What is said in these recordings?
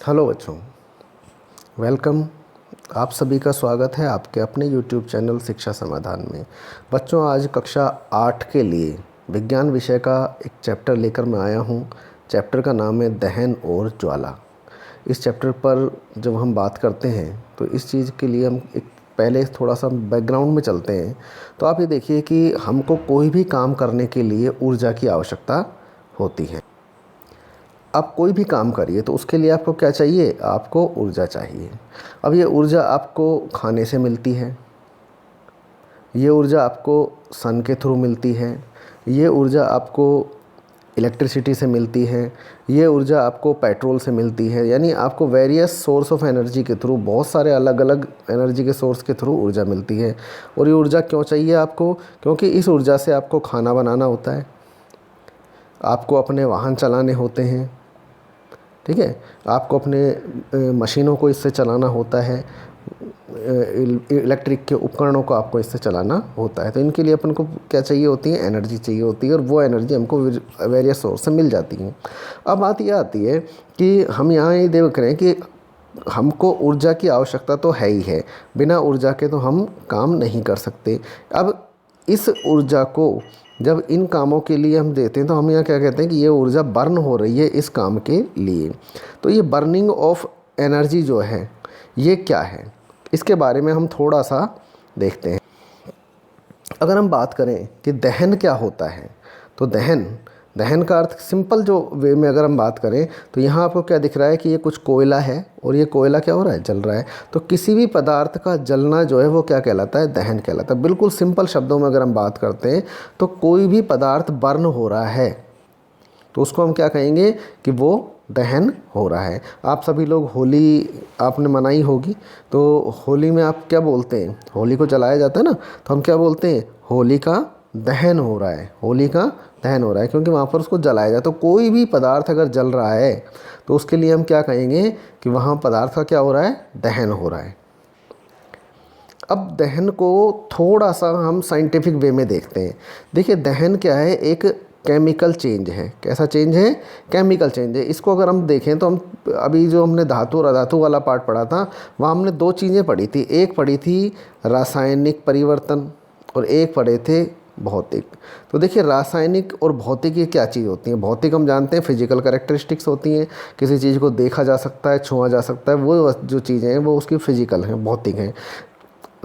Hello बच्चों, welcome. आप सभी का स्वागत है आपके अपने यूट्यूब चैनल शिक्षा समाधान में। बच्चों, आज कक्षा 8 के लिए विज्ञान विषय का एक चैप्टर लेकर मैं आया हूँ। चैप्टर का नाम है दहन और ज्वाला। इस चैप्टर पर जब हम बात करते हैं तो इस चीज़ के लिए हम एक पहले थोड़ा सा बैकग्राउंड में चलते हैं। तो आप ये देखिए कि हमको कोई भी काम करने के लिए ऊर्जा की आवश्यकता होती है। आप कोई भी काम करिए तो उसके लिए आपको क्या चाहिए? आपको ऊर्जा चाहिए। अब ये ऊर्जा आपको खाने से मिलती है, ये ऊर्जा आपको सन के थ्रू मिलती है, ये ऊर्जा आपको इलेक्ट्रिसिटी से मिलती है, ये ऊर्जा आपको पेट्रोल से मिलती है। यानी आपको वेरियस सोर्स ऑफ एनर्जी के थ्रू, बहुत सारे अलग अलग एनर्जी के सोर्स के थ्रू ऊर्जा मिलती है। और ये ऊर्जा क्यों चाहिए आपको? क्योंकि इस ऊर्जा से आपको खाना बनाना होता है, आपको अपने वाहन चलाने होते हैं, ठीक है, आपको अपने मशीनों को इससे चलाना होता है, इलेक्ट्रिक के उपकरणों को आपको इससे चलाना होता है। तो इनके लिए अपन को क्या चाहिए होती है? एनर्जी चाहिए होती है, और वो एनर्जी हमको वेरियस सोर्स से मिल जाती है। अब बात ये आती है कि हम यहाँ ये देख रहे हैं कि हमको ऊर्जा की आवश्यकता तो है ही है, बिना ऊर्जा के तो हम काम नहीं कर सकते। अब इस ऊर्जा को जब इन कामों के लिए हम देते हैं तो हम यहाँ क्या कहते हैं कि ये ऊर्जा बर्न हो रही है इस काम के लिए। तो ये बर्निंग ऑफ एनर्जी जो है ये क्या है, इसके बारे में हम थोड़ा सा देखते हैं। अगर हम बात करें कि दहन क्या होता है, तो दहन का अर्थ सिंपल जो वे में अगर हम बात करें तो यहाँ आपको क्या दिख रहा है कि ये कुछ कोयला है, और ये कोयला क्या हो रहा है? जल रहा है। तो किसी भी पदार्थ का जलना जो है वो क्या कहलाता है? दहन कहलाता है। बिल्कुल सिंपल शब्दों में अगर हम बात करते हैं तो कोई भी पदार्थ बर्न हो रहा है तो उसको हम क्या कहेंगे कि वो दहन हो रहा है। आप सभी लोग होली आपने मनाई होगी, तो होली में आप क्या बोलते हैं? होली को जलाया जाता है ना, तो हम क्या बोलते हैं? होली का दहन हो रहा है, होली का दहन हो रहा है, क्योंकि वहाँ पर उसको जलाया जाए। तो कोई भी पदार्थ अगर जल रहा है तो उसके लिए हम क्या कहेंगे कि वहाँ पदार्थ का क्या हो रहा है? दहन हो रहा है। अब दहन को थोड़ा सा हम साइंटिफिक वे में देखते हैं। देखिए, दहन क्या है? एक केमिकल चेंज है। कैसा चेंज है? केमिकल चेंज है। इसको अगर हम देखें तो हम अभी जो हमने धातु और अधातु वाला पार्ट पढ़ा था वहाँ हमने दो चीज़ें पढ़ी थी। एक पढ़ी थी रासायनिक परिवर्तन और एक पढ़े थे भौतिक। तो देखिए, रासायनिक और भौतिक ये क्या चीज़ होती है? भौतिक हम जानते हैं फिजिकल कैरेक्टरिस्टिक्स होती हैं, किसी चीज़ को देखा जा सकता है, छुआ जा सकता है, वो जो चीज़ें हैं वो उसकी फिजिकल हैं, भौतिक हैं।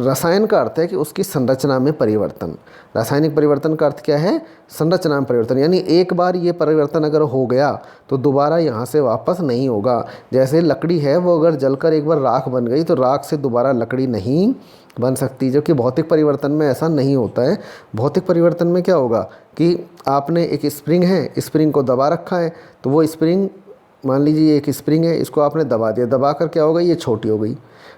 रसायन का अर्थ है कि उसकी संरचना में परिवर्तन। रासायनिक परिवर्तन का अर्थ क्या है? संरचना में परिवर्तन। यानी एक बार ये परिवर्तन अगर हो गया तो दोबारा यहाँ से वापस नहीं होगा। जैसे लकड़ी है, वो अगर जलकर एक बार राख बन गई तो राख से दोबारा लकड़ी नहीं बन सकती, जबकि भौतिक परिवर्तन में ऐसा नहीं होता है। भौतिक परिवर्तन में क्या होगा कि आपने एक स्प्रिंग है, स्प्रिंग को दबा रखा है, तो वो स्प्रिंग, मान लीजिए एक स्प्रिंग है, इसको आपने दबा दिया, दबा कर क्या होगा? ये छोटी हो गई।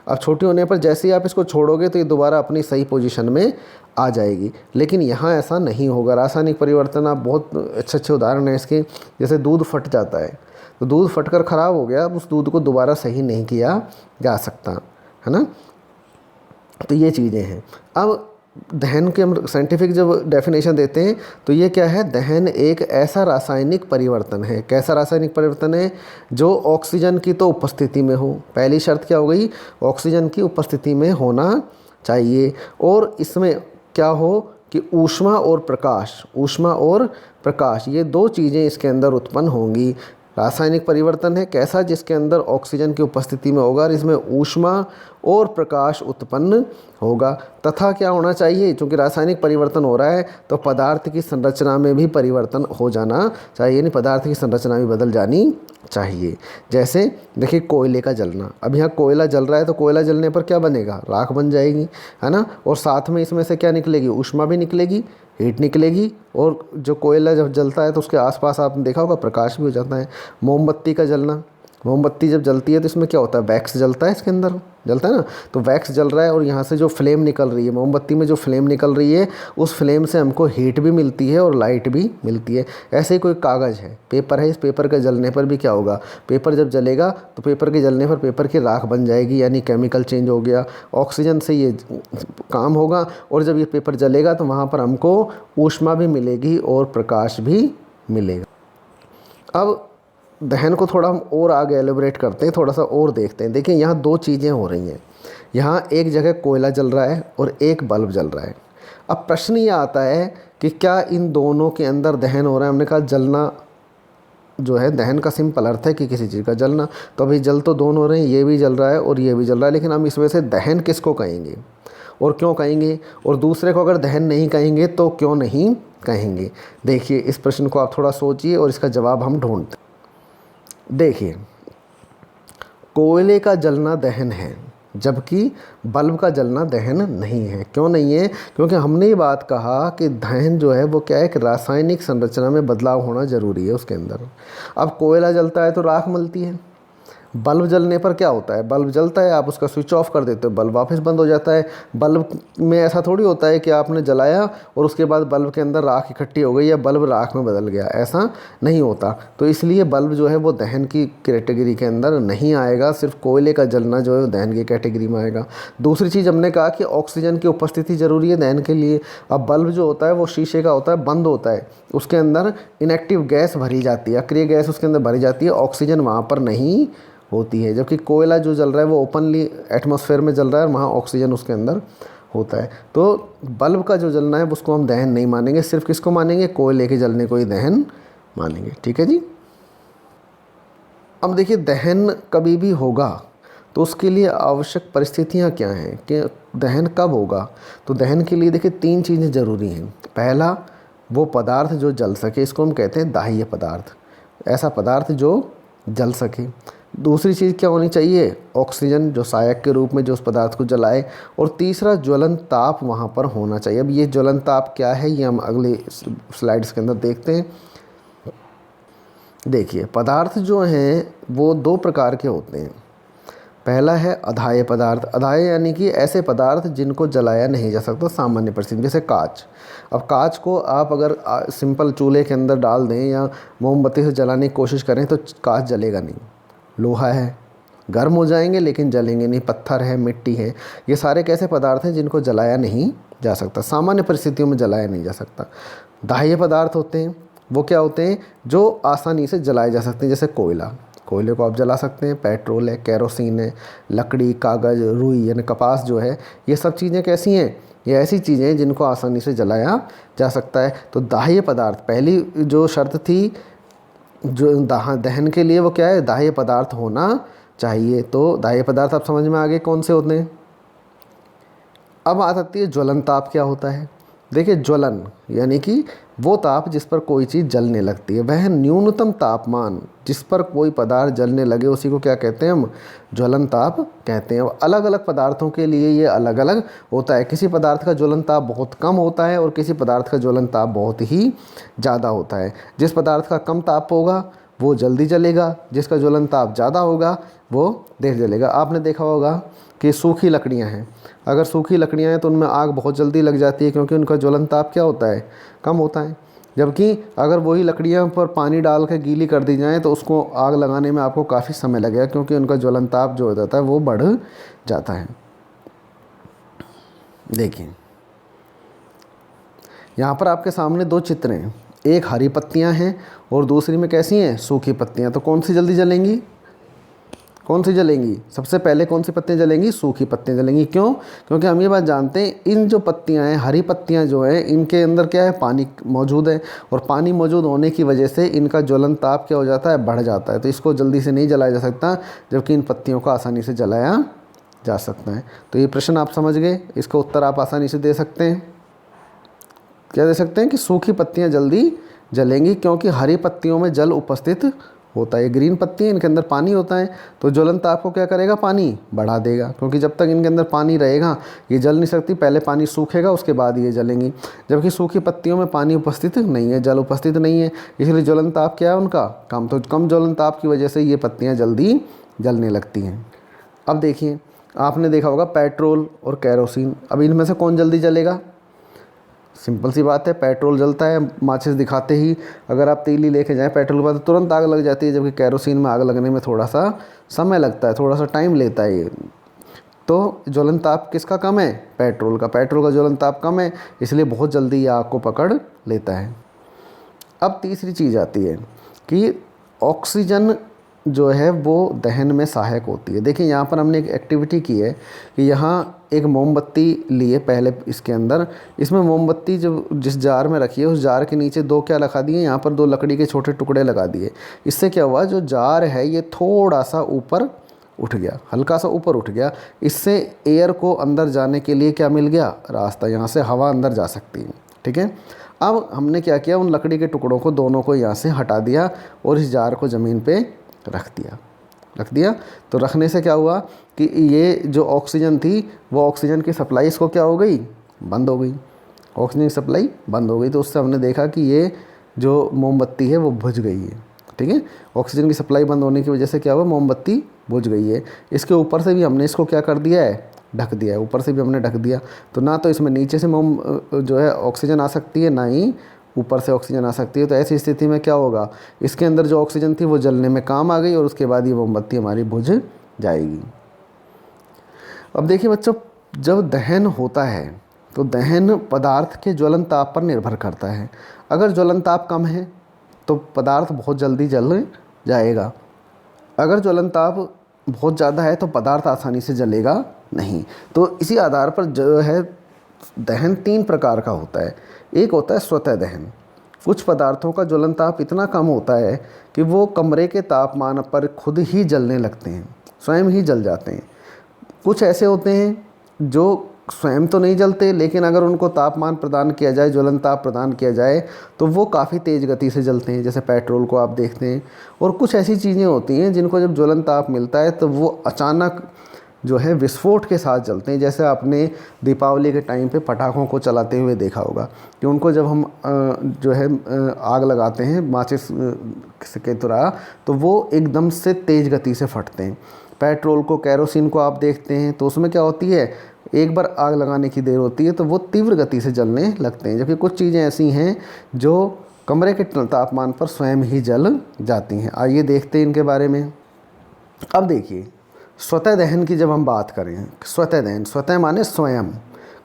अब छोटी होने पर जैसे ही आप इसको छोड़ोगे तो ये दोबारा अपनी सही पोजीशन में आ जाएगी। लेकिन यहाँ ऐसा नहीं होगा। रासायनिक परिवर्तन, आप बहुत अच्छे अच्छे उदाहरण हैं इसके। जैसे दूध फट जाता है, तो दूध फटकर ख़राब हो गया, अब उस दूध को दोबारा सही नहीं किया जा सकता, है ना। तो ये चीज़ें हैं। अब दहन के हम साइंटिफिक जब डेफिनेशन देते हैं तो ये क्या है? दहन एक ऐसा रासायनिक परिवर्तन है। कैसा रासायनिक परिवर्तन है? जो ऑक्सीजन की तो उपस्थिति में हो। पहली शर्त क्या हो गई? ऑक्सीजन की उपस्थिति में होना चाहिए। और इसमें क्या हो कि ऊष्मा और प्रकाश ये दो चीज़ें इसके अंदर उत्पन्न होंगी। रासायनिक परिवर्तन है कैसा? जिसके अंदर ऑक्सीजन की उपस्थिति में होगा और इसमें ऊष्मा और प्रकाश उत्पन्न होगा। तथा क्या होना चाहिए? क्योंकि रासायनिक परिवर्तन हो रहा है तो पदार्थ की संरचना में भी परिवर्तन हो जाना चाहिए, यानी पदार्थ की संरचना भी बदल जानी चाहिए। जैसे देखिए, कोयले का जलना। अब यहाँ कोयला जल रहा है तो कोयला जलने पर क्या बनेगा? राख बन जाएगी, है ना। और साथ में इसमें से क्या निकलेगी? ऊष्मा भी निकलेगी, हीट निकलेगी। और जो कोयला जब जलता है तो उसके आसपास आपने देखा होगा प्रकाश भी हो जाता है। मोमबत्ती का जलना, मोमबत्ती जब जलती है तो इसमें क्या होता है? वैक्स जलता है, इसके अंदर जलता है ना। तो वैक्स जल रहा है और यहाँ से जो फ्लेम निकल रही है, मोमबत्ती में जो फ्लेम निकल रही है, उस फ्लेम से हमको हीट भी मिलती है और लाइट भी मिलती है। ऐसे ही कोई कागज़ है, पेपर है, इस पेपर के जलने पर भी क्या होगा? पेपर जब जलेगा तो पेपर के जलने पर पेपर की राख बन जाएगी, यानी केमिकल चेंज हो गया। ऑक्सीजन से ये काम होगा और जब ये पेपर जलेगा तो वहाँ पर हमको ऊष्मा भी मिलेगी और प्रकाश भी मिलेगा। अब दहन को थोड़ा हम और आगे एलिब्रेट करते हैं, थोड़ा सा और देखते हैं। देखिए यहाँ दो चीज़ें हो रही हैं। यहाँ एक जगह कोयला जल रहा है और एक बल्ब जल रहा है। अब प्रश्न ये आता है कि क्या इन दोनों के अंदर दहन हो रहा है। हमने कहा जलना जो है, दहन का सिंपल अर्थ है कि किसी चीज़ का जलना। तो अभी जल तो दोनों हो रहे हैं, ये भी जल रहा है और ये भी जल रहा है, लेकिन हम इसमें से दहन किसको कहेंगे और क्यों कहेंगे, और दूसरे को अगर दहन नहीं कहेंगे तो क्यों नहीं कहेंगे। देखिए इस प्रश्न को आप थोड़ा सोचिए और इसका जवाब हम ढूंढते। देखिए कोयले का जलना दहन है, जबकि बल्ब का जलना दहन नहीं है। क्यों नहीं है? क्योंकि हमने ये बात कहा कि दहन जो है वो क्या है, एक रासायनिक संरचना में बदलाव होना ज़रूरी है उसके अंदर। अब कोयला जलता है तो राख मिलती है, बल्ब जलने पर क्या होता है, बल्ब जलता है, आप उसका स्विच ऑफ कर देते हो, बल्ब वापस बंद हो जाता है। बल्ब में ऐसा थोड़ी होता है कि आपने जलाया और उसके बाद बल्ब के अंदर राख इकट्ठी हो गई या बल्ब राख में बदल गया, ऐसा नहीं होता। तो इसलिए बल्ब जो है वो दहन की कैटेगरी के अंदर नहीं आएगा, सिर्फ कोयले का जलना जो है दहन की कैटेगरी में आएगा। दूसरी चीज़ हमने कहा कि ऑक्सीजन की उपस्थिति ज़रूरी है दहन के लिए। अब बल्ब जो होता है वो शीशे का होता है, बंद होता है, उसके अंदर इनएक्टिव गैस भरी जाती है, अक्रिय गैस उसके अंदर भरी जाती है, ऑक्सीजन वहाँ पर नहीं होती है। जबकि कोयला जो जल रहा है वो ओपनली एटमॉस्फेयर में जल रहा है और वहाँ ऑक्सीजन उसके अंदर होता है। तो बल्ब का जो जलना है उसको हम दहन नहीं मानेंगे, सिर्फ किसको मानेंगे, कोयले के जलने को ही दहन मानेंगे। ठीक है जी। अब देखिए दहन कभी भी होगा तो उसके लिए आवश्यक परिस्थितियाँ क्या हैं कि दहन कब होगा। तो दहन के लिए देखिए तीन चीज़ें ज़रूरी हैं। पहला, वो पदार्थ जो जल सके, इसको हम कहते हैं दाह्य पदार्थ, ऐसा पदार्थ जो जल सके। दूसरी चीज़ क्या होनी चाहिए, ऑक्सीजन जो सहायक के रूप में जो उस पदार्थ को जलाए। और तीसरा, ज्वलन ताप वहाँ पर होना चाहिए। अब ये ज्वलन ताप क्या है ये हम अगले स्लाइड्स के अंदर देखते हैं। देखिए पदार्थ जो हैं वो दो प्रकार के होते हैं। पहला है अधाय पदार्थ। अधाय यानी कि ऐसे पदार्थ जिनको जलाया नहीं जा सकता सामान्य परिस्थिति, जैसे कांच। अब कांच को आप अगर सिंपल चूल्हे के अंदर डाल दें या मोमबत्ती से जलाने की कोशिश करें तो कांच जलेगा नहीं। लोहा है, गर्म हो जाएंगे लेकिन जलेंगे नहीं। पत्थर है, मिट्टी है, ये सारे कैसे पदार्थ हैं जिनको जलाया नहीं जा सकता, सामान्य परिस्थितियों में जलाया नहीं जा सकता। दाह्य पदार्थ होते हैं, वो क्या होते हैं, जो आसानी से जलाए जा सकते हैं, जैसे कोयला। कोयले को आप जला सकते हैं, पेट्रोल है, केरोसिन है, लकड़ी, कागज़, रुई यानी कपास जो है, ये सब चीज़ें कैसी हैं, ये ऐसी चीज़ें हैं जिनको आसानी से जलाया जा सकता है। तो दाह्य पदार्थ, पहली जो शर्त थी जो दहन के लिए, वो क्या है, दाह्य पदार्थ होना चाहिए। तो दाह्य पदार्थ आप समझ में आ गए कौन से होते हैं। अब आ सकती है ज्वलन ताप क्या होता है। देखिए ज्वलन यानी कि वो ताप जिस पर कोई चीज़ जलने लगती है, वह न्यूनतम तापमान जिस पर कोई पदार्थ जलने लगे उसी को क्या कहते हैं, हम ज्वलन ताप कहते हैं। अलग अलग पदार्थों के लिए ये अलग अलग होता है। किसी पदार्थ का ज्वलन ताप बहुत कम होता है और किसी पदार्थ का ज्वलन ताप बहुत ही ज़्यादा होता है। जिस पदार्थ का कम ताप होगा वो जल्दी जलेगा, जिसका ज्वलन ताप ज़्यादा होगा वो देर जलेगा। आपने देखा होगा कि सूखी लकड़ियाँ हैं, अगर सूखी लकड़ियाँ हैं तो उनमें आग बहुत जल्दी लग जाती है क्योंकि उनका ज्वलन ताप क्या होता है, कम होता है। जबकि अगर वही लकड़ियाँ पर पानी डाल के गीली कर दी जाएँ तो उसको आग लगाने में आपको काफ़ी समय लगेगा क्योंकि उनका ज्वलन ताप जो हो जाता है वो बढ़ जाता है। देखिए यहाँ पर आपके सामने दो चित्र हैं, एक हरी पत्तियाँ हैं और दूसरी में कैसी हैं, सूखी पत्तियाँ। तो कौन सी जल्दी जलेंगी, कौन सी जलेंगी, सबसे पहले कौन सी पत्तियाँ जलेंगी, सूखी पत्तियाँ जलेंगी। क्यों? क्योंकि हम ये बात जानते हैं इन जो पत्तियाँ हैं, हरी पत्तियाँ जो हैं, इनके अंदर क्या है, पानी मौजूद है और पानी मौजूद होने की वजह से इनका ज्वलन ताप क्या हो जाता है, बढ़ जाता है। तो इसको जल्दी से नहीं जलाया जा सकता, जबकि इन पत्तियों को आसानी से जलाया जा सकता है। तो ये प्रश्न आप समझ गए, इसका उत्तर आप आसानी से दे सकते हैं। क्या दे सकते हैं कि सूखी पत्तियाँ जल्दी जलेंगी क्योंकि हरी पत्तियों में जल उपस्थित होता है। ग्रीन पत्ती है, इनके अंदर पानी होता है, तो ज्वलन ताप को क्या करेगा, पानी बढ़ा देगा। क्योंकि जब तक इनके अंदर पानी रहेगा ये जल नहीं सकती, पहले पानी सूखेगा उसके बाद ये जलेंगी। जबकि सूखी पत्तियों में पानी उपस्थित नहीं है, जल उपस्थित नहीं है, इसलिए ज्वलन ताप क्या है उनका, कम। तो कम ज्वलन ताप की वजह से ये पत्तियाँ जल्दी जलने लगती हैं। अब देखिए आपने देखा होगा पेट्रोल और केरोसिन, अब इनमें से कौन जल्दी जलेगा। सिंपल सी बात है, पेट्रोल जलता है, माचिस दिखाते ही अगर आप तीली लेके जाएं पेट्रोल के बाद तो तुरंत आग लग जाती है, जबकि केरोसिन में आग लगने में थोड़ा सा समय लगता है, थोड़ा सा टाइम लेता है ये। तो ज्वलन ताप किसका कम है, पेट्रोल का। पेट्रोल का ज्वलन ताप कम है इसलिए बहुत जल्दी ये आग को पकड़ लेता है। अब तीसरी चीज़ आती है कि ऑक्सीजन जो है वो दहन में सहायक होती है। देखिए यहाँ पर हमने एक एक्टिविटी की है कि यहाँ एक मोमबत्ती लिए पहले, इसके अंदर इसमें मोमबत्ती जो जिस जार में रखी है उस जार के नीचे दो क्या लगा दिए, यहाँ पर दो लकड़ी के छोटे टुकड़े लगा दिए। इससे क्या हुआ, जो जार है ये थोड़ा सा ऊपर उठ गया, हल्का सा ऊपर उठ गया। इससे एयर को अंदर जाने के लिए क्या मिल गया, रास्ता, यहाँ से हवा अंदर जा सकती है। ठीक है, अब हमने क्या किया, उन लकड़ी के टुकड़ों को दोनों को यहाँ से हटा दिया और इस जार को ज़मीन पे रख दिया। तो रखने से क्या हुआ कि ये जो ऑक्सीजन थी वो ऑक्सीजन की सप्लाई इसको क्या हो गई, बंद हो गई। ऑक्सीजन की सप्लाई बंद हो गई, तो उससे हमने देखा कि ये जो मोमबत्ती है वो बुझ गई है। ठीक है, ऑक्सीजन की सप्लाई बंद होने की वजह से क्या हुआ, मोमबत्ती बुझ गई है। इसके ऊपर से भी हमने इसको क्या कर दिया है, ढक दिया है, ऊपर से भी हमने ढक दिया। तो ना तो इसमें नीचे से मोम जो है ऑक्सीजन आ सकती है, ना ही ऊपर से ऑक्सीजन आ सकती है। तो ऐसी स्थिति में क्या होगा, इसके अंदर जो ऑक्सीजन थी वो जलने में काम आ गई और उसके बाद ये मोमबत्ती हमारी बुझ जाएगी। अब देखिए बच्चों, जब दहन होता है तो दहन पदार्थ के ज्वलन ताप पर निर्भर करता है। अगर ज्वलन ताप कम है तो पदार्थ बहुत जल्दी जल जाएगा। अगर ज्वलन ताप बहुत ज़्यादा है तो पदार्थ आसानी से जलेगा नहीं। तो इसी आधार पर जो है दहन 3 प्रकार का होता है। एक होता है स्वतः दहन। कुछ पदार्थों का ज्वलन ताप इतना कम होता है कि वो कमरे के तापमान पर खुद ही जलने लगते हैं, स्वयं ही जल जाते हैं। कुछ ऐसे होते हैं जो स्वयं तो नहीं जलते, लेकिन अगर उनको तापमान प्रदान किया जाए, ज्वलन ताप प्रदान किया जाए, तो वो काफ़ी तेज़ गति से जलते हैं, जैसे पेट्रोल को आप देखते हैं। और कुछ ऐसी चीज़ें होती हैं जिनको जब ज्वलन ताप मिलता है तो वो अचानक जो है विस्फोट के साथ जलते हैं। जैसे आपने दीपावली के टाइम पे पटाखों को चलाते हुए देखा होगा कि उनको जब हम जो है आग लगाते हैं माचिस के तरह, तो वो एकदम से तेज़ गति से फटते हैं। पेट्रोल को, केरोसिन को आप देखते हैं तो उसमें क्या होती है, एक बार आग लगाने की देर होती है तो वो तीव्र गति से जलने लगते हैं। जबकि कुछ चीज़ें ऐसी हैं जो कमरे के तापमान पर स्वयं ही जल जाती हैं। आइए देखते हैं इनके बारे में। अब देखिए, स्वतः दहन की जब हम बात करें, स्वतः दहन, स्वतः माने स्वयं,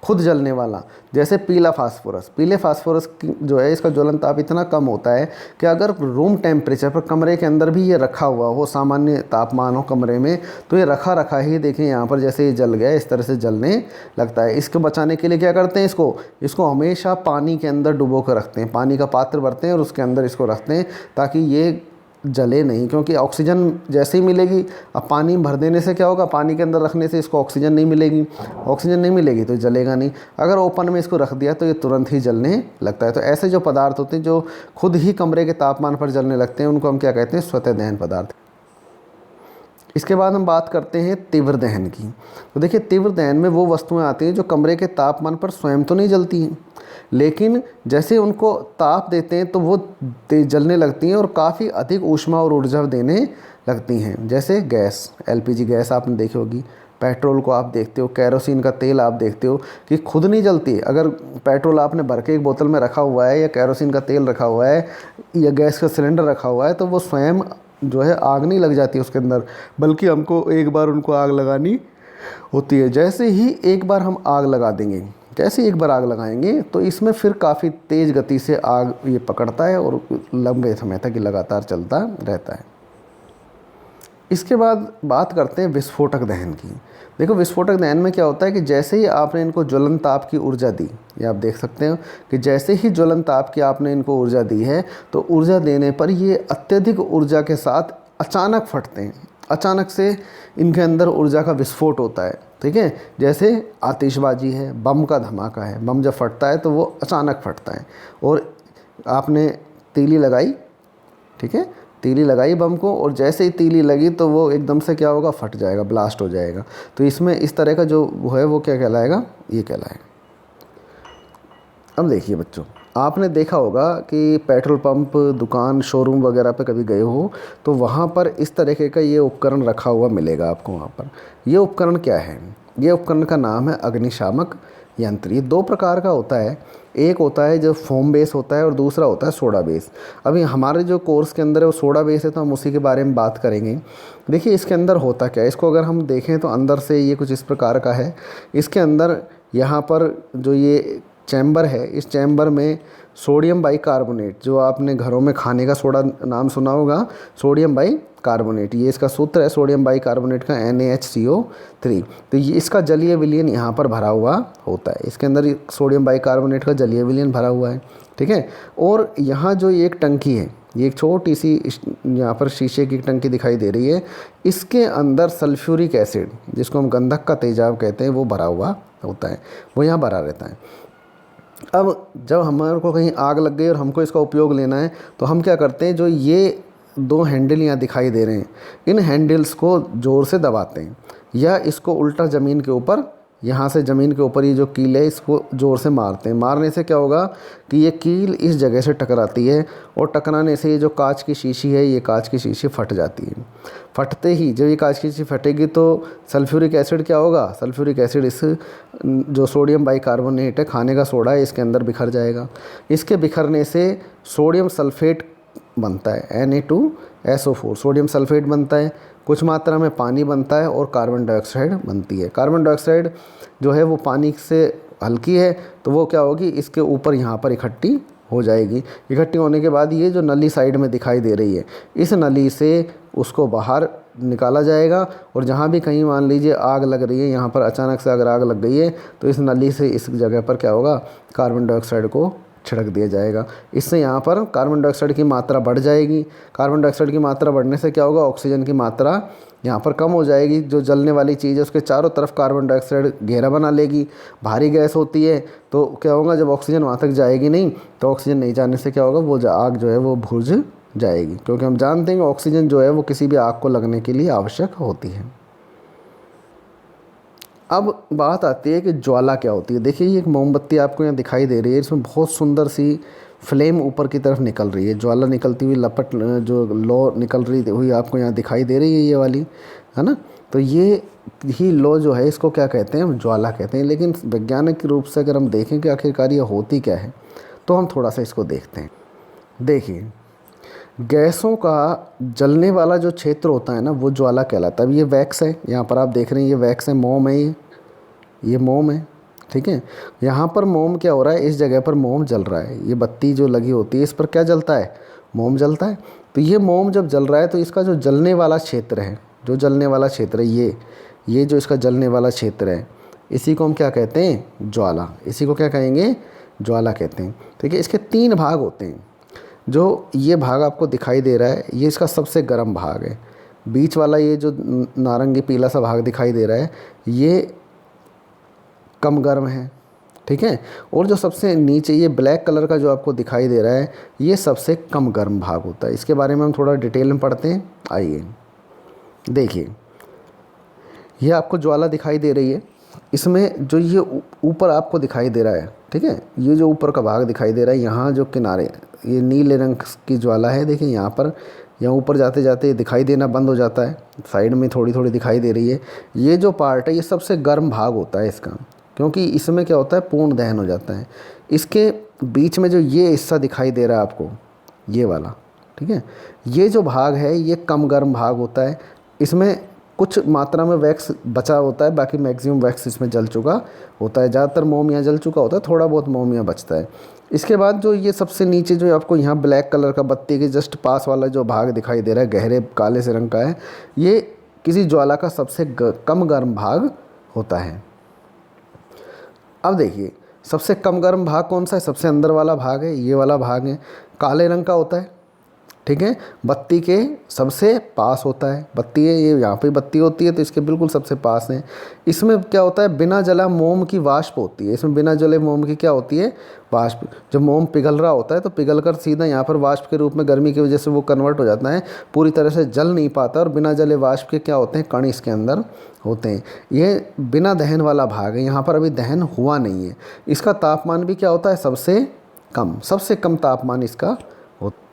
खुद जलने वाला। जैसे पीले फास्फोरस की जो है इसका ज्वलन ताप इतना कम होता है कि अगर रूम टेम्परेचर पर कमरे के अंदर भी ये रखा हुआ हो, सामान्य तापमान हो कमरे में, तो ये रखा ही देखें यहाँ पर जैसे ये जल गया इस तरह से जलने लगता है। इसको बचाने के लिए क्या करते हैं, इसको हमेशा पानी के अंदर डुबो कर रखते हैं। पानी का पात्र भरते हैं और उसके अंदर इसको रखते हैं ताकि ये जले नहीं, क्योंकि ऑक्सीजन जैसे ही मिलेगी, अब पानी भर देने से क्या होगा, पानी के अंदर रखने से इसको ऑक्सीजन नहीं मिलेगी, ऑक्सीजन नहीं मिलेगी तो जलेगा नहीं। अगर ओपन में इसको रख दिया तो ये तुरंत ही जलने लगता है। तो ऐसे जो पदार्थ होते हैं जो खुद ही कमरे के तापमान पर जलने लगते हैं उनको हम क्या कहते हैं, स्वतः दहन पदार्थ। इसके बाद हम बात करते हैं तीव्र दहन की। तो देखिए, तीव्र दहन में वो वस्तुएं आती हैं जो कमरे के तापमान पर स्वयं तो नहीं जलती हैं, लेकिन जैसे उनको ताप देते हैं तो वो तेज जलने लगती हैं और काफ़ी अधिक ऊष्मा और ऊर्जा देने लगती हैं। जैसे गैस, एलपीजी गैस आपने देखी होगी, पेट्रोल को आप देखते हो, केरोसिन का तेल आप देखते हो कि खुद नहीं जलती। अगर पेट्रोल आपने भर के एक बोतल में रखा हुआ है या केरोसिन का तेल रखा हुआ है या गैस का सिलेंडर रखा हुआ है तो वो स्वयं जो है आग नहीं लग जाती उसके अंदर, बल्कि हमको एक बार उनको आग लगानी होती है। जैसे ही एक बार हम आग लगा देंगे, जैसे एक बार आग लगाएंगे तो इसमें फिर काफ़ी तेज़ गति से आग ये पकड़ता है और लंबे समय तक ये लगातार चलता रहता है। इसके बाद बात करते हैं विस्फोटक दहन की। देखो, विस्फोटक दहन में क्या होता है कि जैसे ही आपने इनको ज्वलन ताप की ऊर्जा दी, ये आप देख सकते हो कि जैसे ही ज्वलन ताप की आपने इनको ऊर्जा दी है तो ऊर्जा देने पर ये अत्यधिक ऊर्जा के साथ अचानक फटते हैं। अचानक से इनके अंदर ऊर्जा का विस्फोट होता है। ठीक है, जैसे आतिशबाजी है, बम का धमाका है। बम जब फटता है तो वो अचानक फटता है। और आपने तीली लगाई, ठीक है, तीली लगाई बम को, और जैसे ही तीली लगी तो वो एकदम से क्या होगा, फट जाएगा, ब्लास्ट हो जाएगा। तो इसमें इस तरह का जो है वो क्या कहलाएगा, ये कहलाएगा। अब देखिए बच्चों, आपने देखा होगा कि पेट्रोल पंप, दुकान, शोरूम वगैरह पे कभी गए हो तो वहाँ पर इस तरीके का ये उपकरण रखा हुआ मिलेगा आपको। वहाँ पर ये उपकरण क्या है, ये उपकरण का नाम है अग्निशामक यंत्र। ये 2 प्रकार का होता है, एक होता है जो फोम बेस होता है और दूसरा होता है सोडा बेस। अभी हमारे जो कोर्स के अंदर है वो सोडा बेस है तो हम उसी के बारे में बात करेंगे। देखिए, इसके अंदर होता क्या है, इसको अगर हम देखें तो अंदर से ये कुछ इस प्रकार का है। इसके अंदर यहाँ पर जो ये चैम्बर है, इस चैम्बर में सोडियम बाइकार्बोनेट, जो आपने घरों में खाने का सोडा नाम सुना होगा, सोडियम बाइकार्बोनेट, ये इसका सूत्र है सोडियम बाइकार्बोनेट का NaHCO3। तो ये इसका जलीय विलयन यहाँ पर भरा हुआ होता है, इसके अंदर सोडियम बाइकार्बोनेट का जलीय विलयन भरा हुआ है, ठीक है। और यहाँ जो एक टंकी है, ये एक छोटी सी यहाँ पर शीशे की टंकी दिखाई दे रही है, इसके अंदर सल्फ्यूरिक एसिड, जिसको हम गंधक का तेजाब कहते हैं, वो भरा हुआ होता है, वो यहाँ भरा रहता है। अब जब हमारे को कहीं आग लग गई और हमको इसका उपयोग लेना है, तो हम क्या करते हैं, जो ये 2 हैंडल यहाँ दिखाई दे रहे हैं, इन हैंडल्स को ज़ोर से दबाते हैं, या इसको उल्टा ज़मीन के ऊपर, यहाँ से ज़मीन के ऊपर ये जो कील है इसको ज़ोर से मारते हैं। मारने से क्या होगा कि ये कील इस जगह से टकराती है, और टकराने से ये जो कांच की शीशी है, ये कांच की शीशी फट जाती है। फटते ही जब ये कांच की शीशी फटेगी तो सल्फ्यूरिक एसिड क्या होगा, सल्फ्यूरिक एसिड इस जो सोडियम बाइकार्बोनेट है, खाने का सोडा है, इसके अंदर बिखर जाएगा। इसके बिखरने से सोडियम सल्फेट बनता है, Na2SO4 सोडियम सल्फेट बनता है, कुछ मात्रा में पानी बनता है, और कार्बन डाइऑक्साइड बनती है। कार्बन डाइऑक्साइड जो है वो पानी से हल्की है, तो वो क्या होगी, इसके ऊपर यहाँ पर इकट्ठी हो जाएगी। इकट्ठी होने के बाद ये जो नली साइड में दिखाई दे रही है, इस नली से उसको बाहर निकाला जाएगा, और जहाँ भी कहीं मान लीजिए आग लग रही है, यहाँ पर अचानक से अगर आग लग गई है, तो इस नली से इस जगह पर क्या होगा, कार्बन डाइऑक्साइड को छिड़क दिया जाएगा। इससे यहाँ पर कार्बन डाइऑक्साइड की मात्रा बढ़ जाएगी। कार्बन डाइऑक्साइड की मात्रा बढ़ने से क्या होगा, ऑक्सीजन की मात्रा यहाँ पर कम हो जाएगी। जो जलने वाली चीज़ है उसके चारों तरफ कार्बन डाइऑक्साइड घेरा बना लेगी। भारी गैस होती है, तो क्या होगा, जब ऑक्सीजन वहाँ तक जाएगी नहीं, तो ऑक्सीजन नहीं जाने से क्या होगा, वो आग जो है वो बुझ जाएगी, क्योंकि हम जानते हैं कि ऑक्सीजन जो है वो किसी भी आग को लगने के लिए आवश्यक होती है। अब बात आती है कि ज्वाला क्या होती है। देखिए, ये एक मोमबत्ती आपको यहाँ दिखाई दे रही है, इसमें बहुत सुंदर सी फ्लेम ऊपर की तरफ निकल रही है, ज्वाला निकलती हुई, लपट जो लौ निकल रही हुई आपको यहाँ दिखाई दे रही है, ये वाली, है ना। तो ये ही लौ जो है, इसको क्या कहते हैं, ज्वाला कहते हैं। लेकिन वैज्ञानिक रूप से अगर हम देखें कि आखिरकार ये होती क्या है, तो हम थोड़ा सा इसको देखते हैं। देखिए, गैसों का जलने वाला जो क्षेत्र होता है ना, वो ज्वाला कहलाता है। अब ये वैक्स है, यहाँ पर आप देख रहे हैं, ये वैक्स है, मोम है, ये मोम है, ठीक है। यहाँ पर मोम क्या हो रहा है, इस जगह पर मोम जल रहा है। ये बत्ती जो लगी होती है, इस पर क्या जलता है, मोम जलता है। तो ये मोम जब जल रहा है, तो इसका जो जलने वाला क्षेत्र है, जो जलने वाला क्षेत्र है, ये जो इसका जलने वाला क्षेत्र है, इसी को हम क्या कहते हैं, ज्वाला। इसी को क्या कहेंगे, ज्वाला कहते हैं, ठीक है। इसके 3 भाग होते हैं। जो ये भाग आपको दिखाई दे रहा है, ये इसका सबसे गर्म भाग है। बीच वाला ये जो नारंगी पीला सा भाग दिखाई दे रहा है, ये कम गर्म है, ठीक है। और जो सबसे नीचे ये ब्लैक कलर का जो आपको दिखाई दे रहा है, ये सबसे कम गर्म भाग होता है। इसके बारे में हम थोड़ा डिटेल में पढ़ते हैं, आइए। देखिए, ये आपको ज्वाला दिखाई दे रही है, इसमें जो ये ऊपर आपको दिखाई दे रहा है, ठीक है, ये जो ऊपर का भाग दिखाई दे रहा है, यहाँ जो किनारे, ये नीले रंग की ज्वाला है। देखिए यहाँ पर, यहाँ ऊपर जाते जाते दिखाई देना बंद हो जाता है, साइड में थोड़ी थोड़ी दिखाई दे रही है। ये जो पार्ट है, ये सबसे गर्म भाग होता है इसका, क्योंकि इसमें क्या होता है, पूर्ण दहन हो जाता है। इसके बीच में जो ये हिस्सा दिखाई दे रहा है आपको, ये वाला, ठीक है, ये जो भाग है, ये कम गर्म भाग होता है। इसमें कुछ मात्रा में वैक्स बचा होता है, बाकी मैक्सिमम वैक्स इसमें जल चुका होता है। ज़्यादातर मोम यहाँ जल चुका होता है, थोड़ा बहुत मोम यहाँ बचता है। इसके बाद जो ये सबसे नीचे जो आपको यहाँ ब्लैक कलर का बत्ती के जस्ट पास वाला जो भाग दिखाई दे रहा है, गहरे काले से रंग का है, ये किसी ज्वाला का सबसे कम गर्म भाग होता है। अब देखिए, सबसे कम गर्म भाग कौन सा है, सबसे अंदर वाला भाग है, ये वाला भाग है, काले रंग का होता है, ठीक है। बत्ती के सबसे पास होता है, बत्ती है, ये यहाँ पे बत्ती होती है, तो इसके बिल्कुल सबसे पास है। इसमें क्या होता है, बिना जला मोम की वाष्प होती है। इसमें बिना जले मोम की क्या होती है, वाष्प। जब मोम पिघल रहा होता है, तो पिघल कर सीधा यहाँ पर वाष्प के रूप में गर्मी की वजह से वो कन्वर्ट हो जाता है, पूरी तरह से जल नहीं पाता, और बिना जले वाष्प के क्या होते हैं, कण इसके अंदर होते हैं। ये बिना दहन वाला भाग है, यहाँ पर अभी दहन हुआ नहीं है। इसका तापमान भी क्या होता है, सबसे कम तापमान इसका होता है।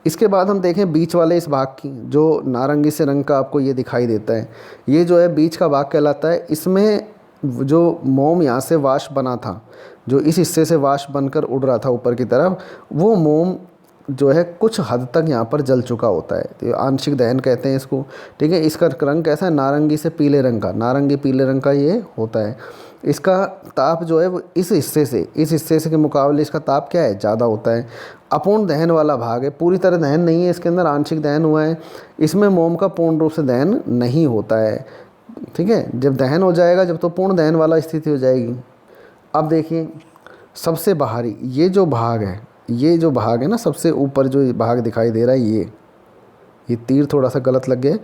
इसके बाद हम देखें बीच वाले इस भाग की, जो नारंगी से रंग का आपको ये दिखाई देता है, ये जो है बीच का भाग कहलाता है। इसमें जो मोम यहाँ से वाष्प बना था, जो इस हिस्से से वाष्प बनकर उड़ रहा था ऊपर की तरफ, वो मोम जो है कुछ हद तक यहाँ पर जल चुका होता है, तो आंशिक दहन कहते हैं इसको। ठीक है, इसका रंग कैसा है, नारंगी से पीले रंग का, नारंगी पीले रंग का ये होता है। इसका ताप जो है वो इस हिस्से से के मुकाबले इसका ताप क्या है, ज़्यादा होता है। अपूर्ण दहन वाला भाग है, पूरी तरह दहन नहीं है इसके अंदर, आंशिक दहन हुआ है। इसमें मोम का पूर्ण रूप से दहन नहीं होता है। ठीक है, जब दहन हो जाएगा, जब तो पूर्ण दहन वाला स्थिति हो जाएगी। अब देखिए सबसे बाहरी ये जो भाग है, ये जो भाग है ना, सबसे ऊपर जो भाग दिखाई दे रहा है, ये तीर थोड़ा सा गलत लग गया,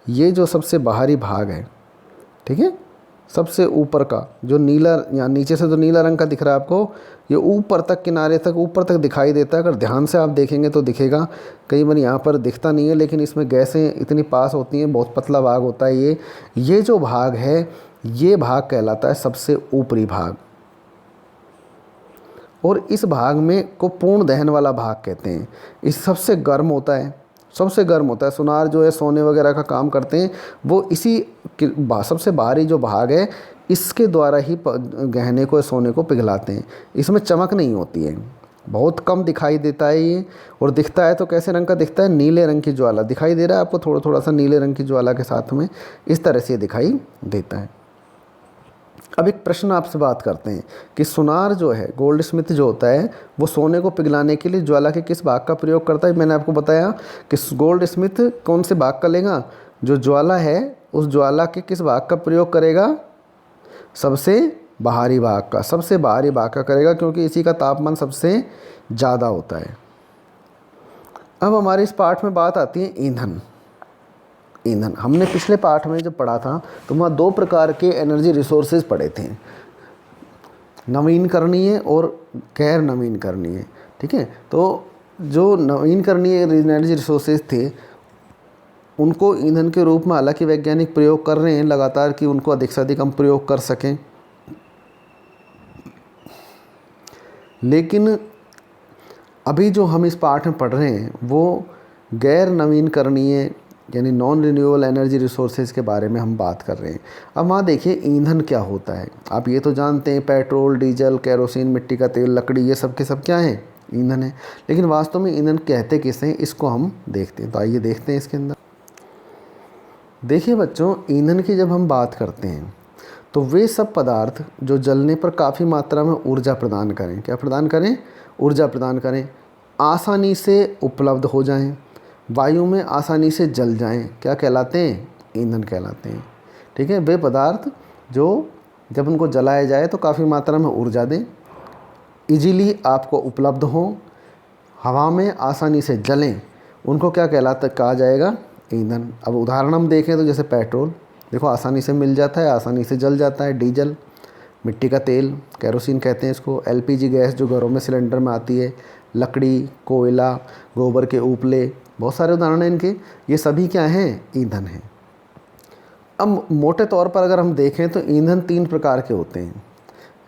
ये जो सबसे बाहरी भाग है, ठीक है, सबसे ऊपर का जो नीला, या नीचे से जो नीला रंग का दिख रहा है आपको, ये ऊपर तक, किनारे तक, ऊपर तक दिखाई देता है। अगर ध्यान से आप देखेंगे तो दिखेगा, कई बार यहाँ पर दिखता नहीं है, लेकिन इसमें गैसें इतनी पास होती हैं, बहुत पतला भाग होता है ये जो भाग है, ये भाग कहलाता है सबसे ऊपरी भाग। और इस भाग में को पूर्ण दहन वाला भाग कहते हैं। इस सबसे गर्म होता है, सबसे गर्म होता है। सुनार जो है सोने वगैरह का काम करते हैं, वो इसी सबसे बाहरी जो भाग है, इसके द्वारा ही गहने को, सोने को पिघलाते हैं। इसमें चमक नहीं होती है, बहुत कम दिखाई देता है ये। और दिखता है तो कैसे रंग का दिखता है, नीले रंग की ज्वाला दिखाई दे रहा है आपको, थोड़ा थोड़ा सा नीले रंग की ज्वाला के साथ में इस तरह से दिखाई देता है। अब एक प्रश्न आपसे बात करते हैं कि सुनार जो है, गोल्ड स्मिथ जो होता है, वो सोने को पिघलाने के लिए ज्वाला के किस भाग का प्रयोग करता है। मैंने आपको बताया कि गोल्ड स्मिथ कौन से भाग का लेगा, जो ज्वाला है उस ज्वाला के किस भाग का प्रयोग करेगा, सबसे बाहरी भाग का, सबसे बाहरी भाग का करेगा, क्योंकि इसी का तापमान सबसे ज़्यादा होता है। अब हमारे इस पाठ में बात आती है ईंधन। ईंधन हमने पिछले पाठ में जब पढ़ा था तो वहाँ दो प्रकार के एनर्जी रिसोर्सेज पढ़े थे, नवीनकरणीय और गैर नवीनकरणीय। ठीक है, तो जो नवीनकरणीय एनर्जी रिसोर्सेज थे उनको ईंधन के रूप में हालांकि वैज्ञानिक प्रयोग कर रहे हैं लगातार कि उनको अधिक से अधिक हम प्रयोग कर सकें, लेकिन अभी जो हम इस पाठ में पढ़ रहे हैं वो गैर नवीनकरणीय यानी नॉन रिन्यूएबल एनर्जी रिसोर्सेज के बारे में हम बात कर रहे हैं। अब वहाँ देखिए ईंधन क्या होता है। आप ये तो जानते हैं पेट्रोल, डीजल, केरोसिन, मिट्टी का तेल, लकड़ी, ये सब के सब क्या हैं, ईंधन है। लेकिन वास्तव में ईंधन कहते किसे हैं, इसको हम देखते हैं। तो आइए देखते हैं इसके अंदर। देखिए बच्चों, ईंधन की जब हम बात करते हैं तो वे सब पदार्थ जो जलने पर काफ़ी मात्रा में ऊर्जा प्रदान करें, क्या प्रदान करें, ऊर्जा प्रदान करें, आसानी से उपलब्ध हो जाएं, वायु में आसानी से जल जाएं, क्या कहलाते हैं, ईंधन कहलाते हैं। ठीक है, वे पदार्थ जो जब उनको जलाया जाए तो काफ़ी मात्रा में ऊर्जा दें, इजीली आपको उपलब्ध हों, हवा में आसानी से जलें, उनको क्या कहलाता कहा जाएगा, ईंधन। अब उदाहरण हम देखें तो जैसे पेट्रोल देखो आसानी से मिल जाता है, आसानी से जल जाता है। डीजल, मिट्टी का तेल, केरोसिन कहते हैं इसको। एलपीजी गैस जो घरों में सिलेंडर में आती है, लकड़ी, कोयला, गोबर के उपले, बहुत सारे उदाहरण हैं इनके। ये सभी क्या हैं, ईंधन हैं। अब मोटे तौर पर अगर हम देखें तो ईंधन तीन प्रकार के होते हैं।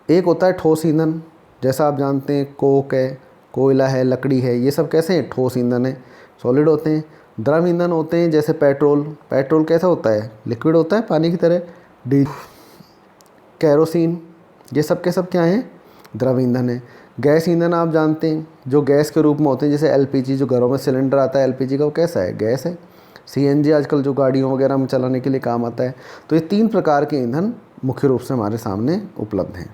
एक होता है ठोस ईंधन, जैसा आप जानते हैं कोक है, कोयला है, लकड़ी है, ये सब कैसे हैं, ठोस ईंधन है, सॉलिड होते हैं। द्रव ईंधन होते हैं जैसे पेट्रोल, पेट्रोल कैसा होता है, लिक्विड होता है पानी की तरह। केरोसिन, ये सब के सब क्या हैं, द्रव ईंधन है। गैस ईंधन आप जानते हैं जो गैस के रूप में होते हैं, जैसे एलपीजी जो घरों में सिलेंडर आता है एलपीजी का, वो कैसा है, गैस है। सीएनजी आजकल जो गाड़ियों वगैरह में चलाने के लिए काम आता है। तो ये तीन प्रकार के ईंधन मुख्य रूप से हमारे सामने उपलब्ध हैं।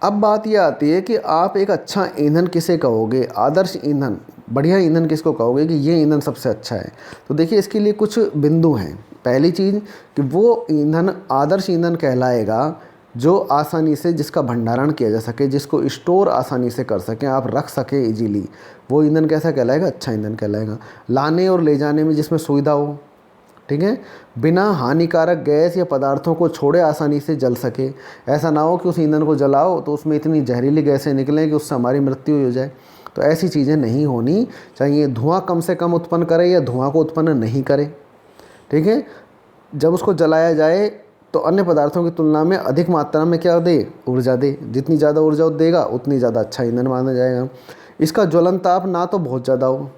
अब बात यह आती है कि आप एक अच्छा ईंधन किसे कहोगे, आदर्श ईंधन, बढ़िया ईंधन किसको कहोगे कि ये ईंधन सबसे अच्छा है। तो देखिए इसके लिए कुछ बिंदु हैं। पहली चीज़ कि वो ईंधन आदर्श ईंधन कहलाएगा जो आसानी से, जिसका भंडारण किया जा सके, जिसको स्टोर आसानी से कर सकें, आप रख सकें इजीली, वो ईंधन कैसा कहलाएगा, अच्छा ईंधन कहलाएगा। लाने और ले जाने में जिसमें सुविधा हो, ठीक है, बिना हानिकारक गैस या पदार्थों को छोड़े आसानी से जल सके। ऐसा ना हो कि उस ईंधन को जलाओ तो उसमें इतनी जहरीली गैसें निकलें कि उससे हमारी मृत्यु हो जाए। तो ऐसी चीज़ें नहीं होनी चाहिए। धुआं कम से कम उत्पन्न करे या धुआं को उत्पन्न नहीं करे। ठीक है, जब उसको जलाया जाए तो अन्य पदार्थों की तुलना में अधिक मात्रा में क्या दे, ऊर्जा दे। जितनी ज़्यादा ऊर्जा देगा उतनी ज़्यादा अच्छा ईंधन माना जाएगा। इसका ज्वलन ताप ना तो बहुत ज़्यादा हो,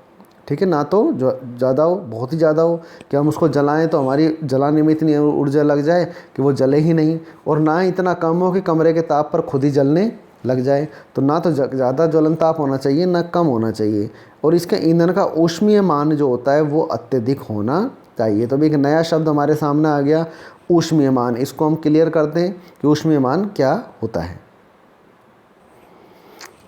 ठीक है, ना तो ज़्यादा हो, बहुत ही ज़्यादा हो कि हम उसको जलाएं तो हमारी जलाने में इतनी ऊर्जा लग जाए कि वो जले ही नहीं, और ना इतना कम हो कि कमरे के ताप पर खुद ही जलने लग जाए तो ना तो ज़्यादा ज्वलन ताप होना चाहिए ना कम होना चाहिए, और इसके ईंधन का ऊष्मीय मान जो होता है वो अत्यधिक होना चाहिए। तो अभी एक नया शब्द हमारे सामने आ गया, ऊष्मीय मान। इसको हम क्लियर करते हैं कि ऊष्मीय मान क्या होता है।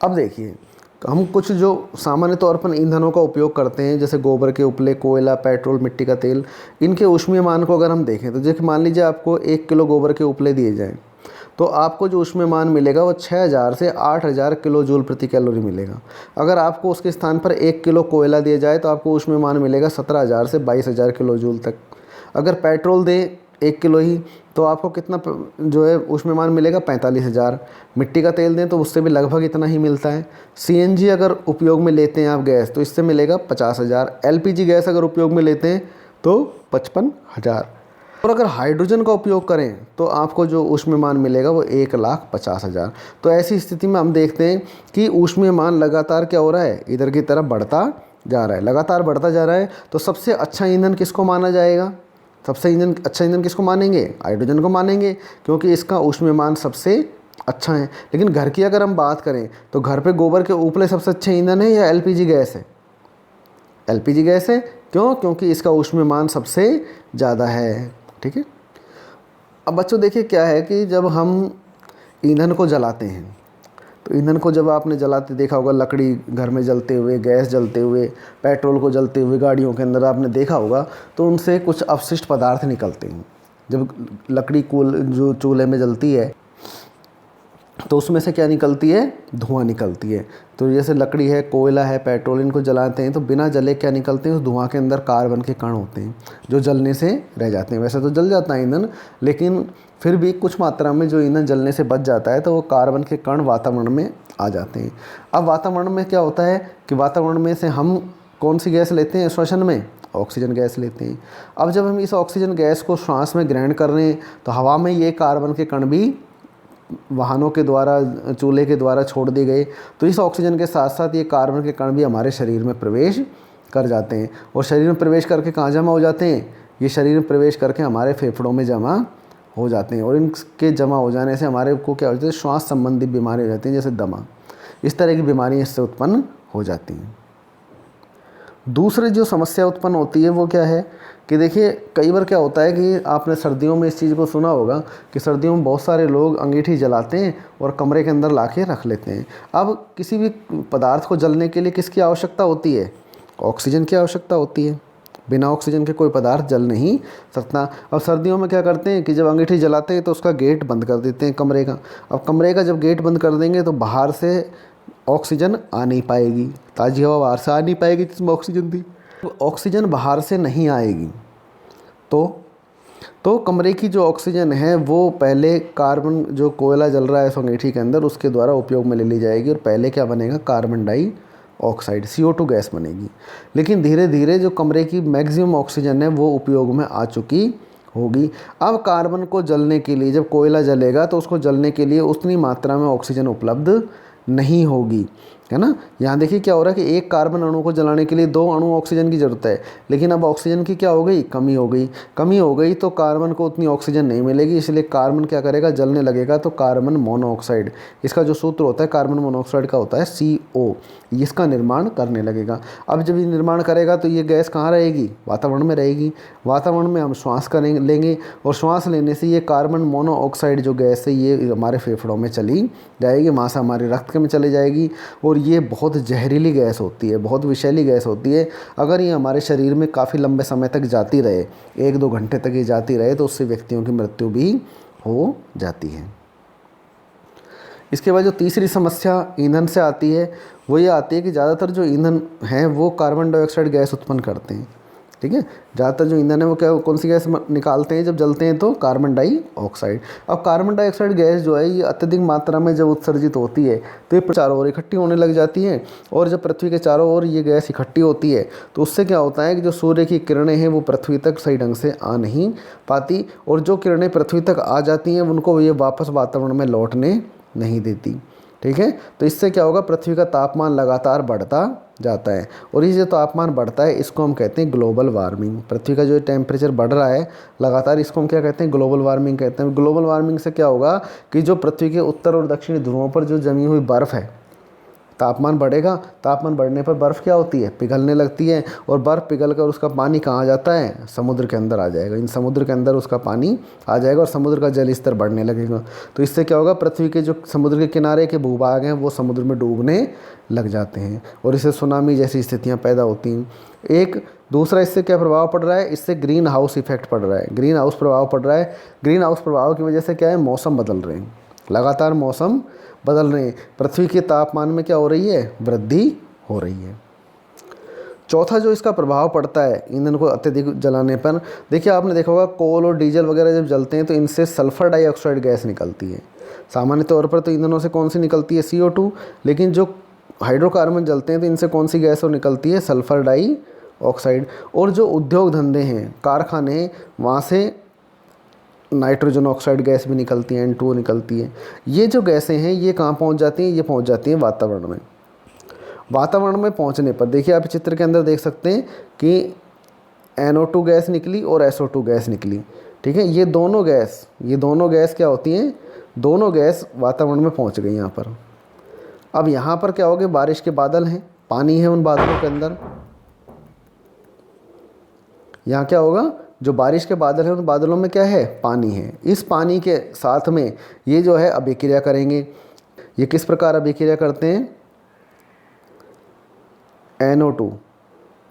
अब देखिए, हम कुछ जो सामान्य तौर पर ईंधनों का उपयोग करते हैं जैसे गोबर के उपले, कोयला, पेट्रोल, मिट्टी का तेल, इनके ऊष्मीय मान को अगर हम देखें तो जैसे मान लीजिए आपको 1 किलो गोबर के उपले दिए जाएं तो आपको जो ऊष्मीय मान मिलेगा वो 6000 से 8000 किलो जूल प्रति कैलोरी मिलेगा। अगर आपको उसके स्थान पर 1 किलो कोयला दिया जाए तो आपको ऊष्मीय मान मिलेगा 17000 से 22000 किलो जूल तक। अगर पेट्रोल दें 1 किलो ही तो आपको कितना जो है ऊष्मीय मान मिलेगा 45000। मिट्टी का तेल दें तो उससे भी लगभग इतना ही मिलता है। सीएनजी अगर उपयोग में लेते हैं आप गैस तो इससे मिलेगा 50000। एलपीजी गैस अगर उपयोग में लेते हैं तो 55000। और अगर हाइड्रोजन का उपयोग करें तो आपको जो ऊष्मीय मान मिलेगा वो 1,50,000। तो ऐसी स्थिति में हम देखते हैं कि ऊष्मीय मान लगातार क्या हो रहा है, इधर की तरफ बढ़ता जा रहा है, लगातार बढ़ता जा रहा है। तो सबसे अच्छा ईंधन किसको माना जाएगा, सबसे अच्छा ईंधन किसको मानेंगे, हाइड्रोजन को मानेंगे, क्योंकि इसका ऊष्मीय मान सबसे अच्छा है। लेकिन घर की अगर हम बात करें तो घर पे गोबर के उपले सबसे अच्छे ईंधन है या एलपीजी गैस है, एलपीजी गैस है। क्यों, क्योंकि इसका ऊष्मीय मान सबसे ज़्यादा है। ठीक है। अब बच्चों देखिए क्या है कि जब हम ईंधन को जलाते हैं तो ईंधन को जब आपने जलाते देखा होगा, लकड़ी घर में जलते हुए, गैस जलते हुए, पेट्रोल को जलते हुए गाड़ियों के अंदर आपने देखा होगा, तो उनसे कुछ अपशिष्ट पदार्थ निकलते हैं। जब लकड़ी जो चूल्हे में जलती है तो उसमें से क्या निकलती है, धुआं निकलती है। तो जैसे लकड़ी है, कोयला है, पेट्रोल, इनको जलाते हैं तो बिना जले क्या निकलते हैं, उस धुआं के अंदर कार्बन के कण होते हैं जो जलने से रह जाते हैं। वैसे तो जल जाता है ईंधन, लेकिन फिर भी कुछ मात्रा में जो ईंधन जलने से बच जाता है तो वो कार्बन के कण वातावरण में आ जाते हैं। अब वातावरण में क्या होता है कि वातावरण में से हम कौन सी गैस लेते हैं श्वसन में, ऑक्सीजन गैस लेते हैं। अब जब हम इस ऑक्सीजन गैस को श्वास में ग्रहण कर रहे हैं तो हवा में ये कार्बन के कण भी वाहनों के द्वारा, चूल्हे के द्वारा छोड़ दिए गए, तो इस ऑक्सीजन के साथ साथ ये कार्बन के कण भी हमारे शरीर में प्रवेश कर जाते हैं। और शरीर में प्रवेश करके कहाँ जमा हो जाते हैं, ये शरीर में प्रवेश करके हमारे फेफड़ों में जमा हो जाते हैं। और इनके जमा हो जाने से हमारे को क्या हो जाता है, श्वास संबंधी बीमारी हो जाती हैं, जैसे दमा, इस तरह की बीमारियाँ इससे उत्पन्न हो जाती हैं। दूसरी जो समस्या उत्पन्न होती है वो क्या है कि देखिए कई बार क्या होता है कि आपने सर्दियों में इस चीज़ को सुना होगा कि सर्दियों में बहुत सारे लोग अंगीठी जलाते हैं और कमरे के अंदर ला के रख लेते हैं। अब किसी भी पदार्थ को जलने के लिए किसकी आवश्यकता होती है, ऑक्सीजन की आवश्यकता होती है। बिना ऑक्सीजन के कोई पदार्थ जल नहीं सकता। अब सर्दियों में क्या करते हैं कि जब अंगीठी जलाते हैं तो उसका गेट बंद कर देते हैं कमरे का। अब कमरे का जब गेट बंद कर देंगे तो बाहर से ऑक्सीजन आ नहीं पाएगी, ताज़ी हवा बाहर से आ नहीं पाएगी जिसमें ऑक्सीजन थी। ऑक्सीजन बाहर से नहीं आएगी तो कमरे की जो ऑक्सीजन है वो पहले कार्बन, जो कोयला जल रहा है इस अंगीठी के अंदर, उसके द्वारा उपयोग में ले ली जाएगी और पहले क्या बनेगा, कार्बन डाइऑक्साइड, CO2 गैस बनेगी। लेकिन धीरे धीरे जो कमरे की मैक्सिमम ऑक्सीजन है वो उपयोग में आ चुकी होगी। अब कार्बन को जलने के लिए, जब कोयला जलेगा तो उसको जलने के लिए उतनी मात्रा में ऑक्सीजन उपलब्ध नहीं होगी, है ना। यहाँ देखिए क्या हो रहा है कि एक कार्बन अणु को जलाने के लिए 2 अणु ऑक्सीजन की ज़रूरत है, लेकिन अब ऑक्सीजन की क्या हो गई, कमी हो गई तो कार्बन को उतनी ऑक्सीजन नहीं मिलेगी, इसलिए कार्बन क्या करेगा, जलने लगेगा। तो कार्बन मोनोऑक्साइड, इसका जो सूत्र होता है कार्बन मोनोऑक्साइड का होता है CO, इसका निर्माण करने लगेगा। अब जब ये निर्माण करेगा तो ये गैस कहाँ रहेगी, वातावरण में रहेगी। वातावरण में हम श्वास लेंगे और श्वास लेने से ये कार्बन मोनोऑक्साइड जो गैस है ये हमारे फेफड़ों में चली जाएगी, वहाँ से हमारे रक्त में चली जाएगी। और ये बहुत जहरीली गैस होती है, बहुत विषैली गैस होती है। अगर ये हमारे शरीर में काफ़ी लंबे समय तक जाती रहे, 1-2 घंटे तक ये जाती रहे, तो उससे व्यक्तियों की मृत्यु भी हो जाती है। इसके बाद जो तीसरी समस्या ईंधन से आती है वो ये आती है कि ज़्यादातर जो ईंधन हैं वो कार्बन डाइऑक्साइड गैस उत्पन्न करते हैं। ठीक है, ज़्यादातर जो ईंधन है वो क्या, कौन सी गैस निकालते हैं जब जलते हैं, तो कार्बन डाइऑक्साइड। अब कार्बन डाइऑक्साइड गैस जो है ये अत्यधिक मात्रा में जब उत्सर्जित होती है तो ये चारों ओर इकट्ठी होने लग जाती है। और जब पृथ्वी के चारों ओर ये गैस इकट्ठी होती है तो उससे क्या होता है कि जो सूर्य की किरणें हैं वो पृथ्वी तक सही ढंग से आ नहीं पाती, और जो किरणें पृथ्वी तक आ जाती हैं उनको ये वापस वातावरण में लौटने नहीं देती। ठीक है। तो इससे क्या होगा, पृथ्वी का तापमान लगातार बढ़ता जाता है, और ये जो तापमान बढ़ता है इसको हम कहते हैं ग्लोबल वार्मिंग। पृथ्वी का जो टेम्परेचर बढ़ रहा है लगातार, इसको हम क्या कहते हैं, ग्लोबल वार्मिंग कहते हैं। ग्लोबल वार्मिंग से क्या होगा कि जो पृथ्वी के उत्तर और दक्षिणी ध्रुवों पर जो जमी हुई बर्फ़ है, तापमान बढ़ेगा, तापमान बढ़ने पर बर्फ़ क्या होती है, पिघलने लगती है, और बर्फ़ पिघल कर उसका पानी कहाँ जाता है, समुद्र के अंदर आ जाएगा। इन समुद्र के अंदर उसका पानी आ जाएगा और समुद्र का जल स्तर बढ़ने लगेगा। तो इससे क्या होगा, पृथ्वी के जो समुद्र के किनारे के भूभाग हैं वो समुद्र में डूबने लग जाते हैं, और इससे सुनामी जैसी स्थितियाँ पैदा होती हैं। एक दूसरा इससे क्या प्रभाव पड़ रहा है, इससे ग्रीन हाउस इफेक्ट पड़ रहा है, ग्रीन हाउस प्रभाव पड़ रहा है। ग्रीन हाउस प्रभाव की वजह से क्या है, मौसम बदल रहे हैं, लगातार मौसम बदल रहे हैं, पृथ्वी के तापमान में क्या हो रही है, वृद्धि हो रही है। चौथा जो इसका प्रभाव पड़ता है ईंधन को अत्यधिक जलाने पर, देखिए आपने देखा होगा कोल और डीजल वगैरह जब जलते हैं तो इनसे सल्फर डाइऑक्साइड गैस निकलती है। सामान्य तौर पर तो ईंधनों से कौन सी निकलती है, CO2, लेकिन जो हाइड्रोकार्बन जलते हैं तो इनसे कौन सी गैस और निकलती है, सल्फर डाइऑक्साइड। और जो उद्योग धंधे हैं, कारखाने हैं, वहाँ से नाइट्रोजन ऑक्साइड गैस भी निकलती है, N2O निकलती है। ये जो गैसें हैं ये कहाँ पहुँच जाती हैं, ये पहुँच जाती हैं वातावरण में। वातावरण में पहुँचने पर देखिए आप चित्र के अंदर देख सकते हैं कि NO2 गैस निकली और SO2 गैस निकली, ठीक है। ये दोनों गैस क्या होती हैं, दोनों गैस वातावरण में पहुँच गई यहाँ पर। अब यहाँ पर क्या होगा, बारिश के बादल हैं, पानी है उन बादलों के अंदर। यहाँ क्या होगा, जो बारिश के बादल हैं उन बादलों में क्या है, पानी है। इस पानी के साथ में ये जो है अभिक्रिया करेंगे। ये किस प्रकार अभिक्रिया करते हैं, NO2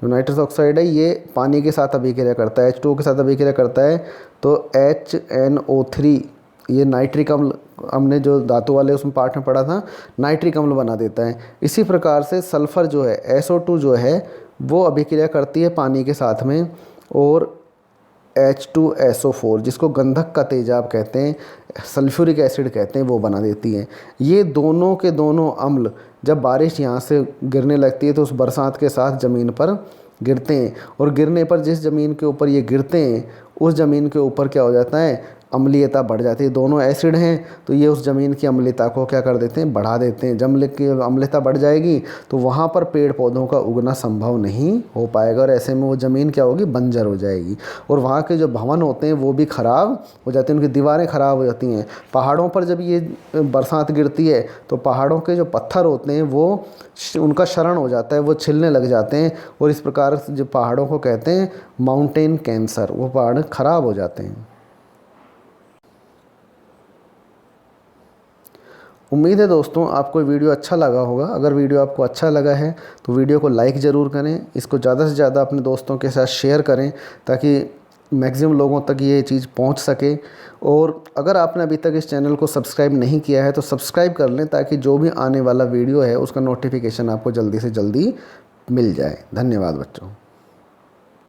जो नाइट्रस ऑक्साइड है ये पानी के साथ अभिक्रिया करता है, H2O के साथ अभिक्रिया करता है, तो HNO3 ये नाइट्रिक अम्ल, हमने जो धातु वाले उसमें पार्ट में पढ़ा था, नाइट्रिक अम्ल बना देता है। इसी प्रकार से सल्फ़र जो है, SO2 जो है वो अभिक्रिया करती है पानी के साथ में, और H2SO4 जिसको गंधक का तेजाब कहते हैं, सल्फ्यूरिक एसिड कहते हैं, वो बना देती है। ये दोनों के दोनों अम्ल जब बारिश यहाँ से गिरने लगती है तो उस बरसात के साथ ज़मीन पर गिरते हैं, और गिरने पर जिस ज़मीन के ऊपर ये गिरते हैं उस ज़मीन के ऊपर क्या हो जाता है, अम्लीयता बढ़ जाती है। दोनों एसिड हैं तो ये उस ज़मीन की अम्लीयता को क्या कर देते हैं, बढ़ा देते हैं। जब की अम्लीयता बढ़ जाएगी तो वहाँ पर पेड़ पौधों का उगना संभव नहीं हो पाएगा, और ऐसे में वो ज़मीन क्या होगी, बंजर हो जाएगी, और वहाँ के जो भवन होते हैं वो भी ख़राब हो जाते हैं, उनकी दीवारें ख़राब हो जाती हैं। पहाड़ों पर जब ये बरसात गिरती है तो पहाड़ों के जो पत्थर होते हैं वो उनका क्षरण हो जाता है, वो छिलने लग जाते हैं, और इस प्रकार से जो पहाड़ों को कहते हैं माउंटेन कैंसर, वो पहाड़ ख़राब हो जाते हैं। उम्मीद है दोस्तों आपको वीडियो अच्छा लगा होगा। अगर वीडियो आपको अच्छा लगा है तो वीडियो को लाइक ज़रूर करें, इसको ज़्यादा से ज़्यादा अपने दोस्तों के साथ शेयर करें ताकि मैक्सिमम लोगों तक ये चीज़ पहुंच सके। और अगर आपने अभी तक इस चैनल को सब्सक्राइब नहीं किया है तो सब्सक्राइब कर लें ताकि जो भी आने वाला वीडियो है उसका नोटिफिकेशन आपको जल्दी से जल्दी मिल जाए। धन्यवाद बच्चों।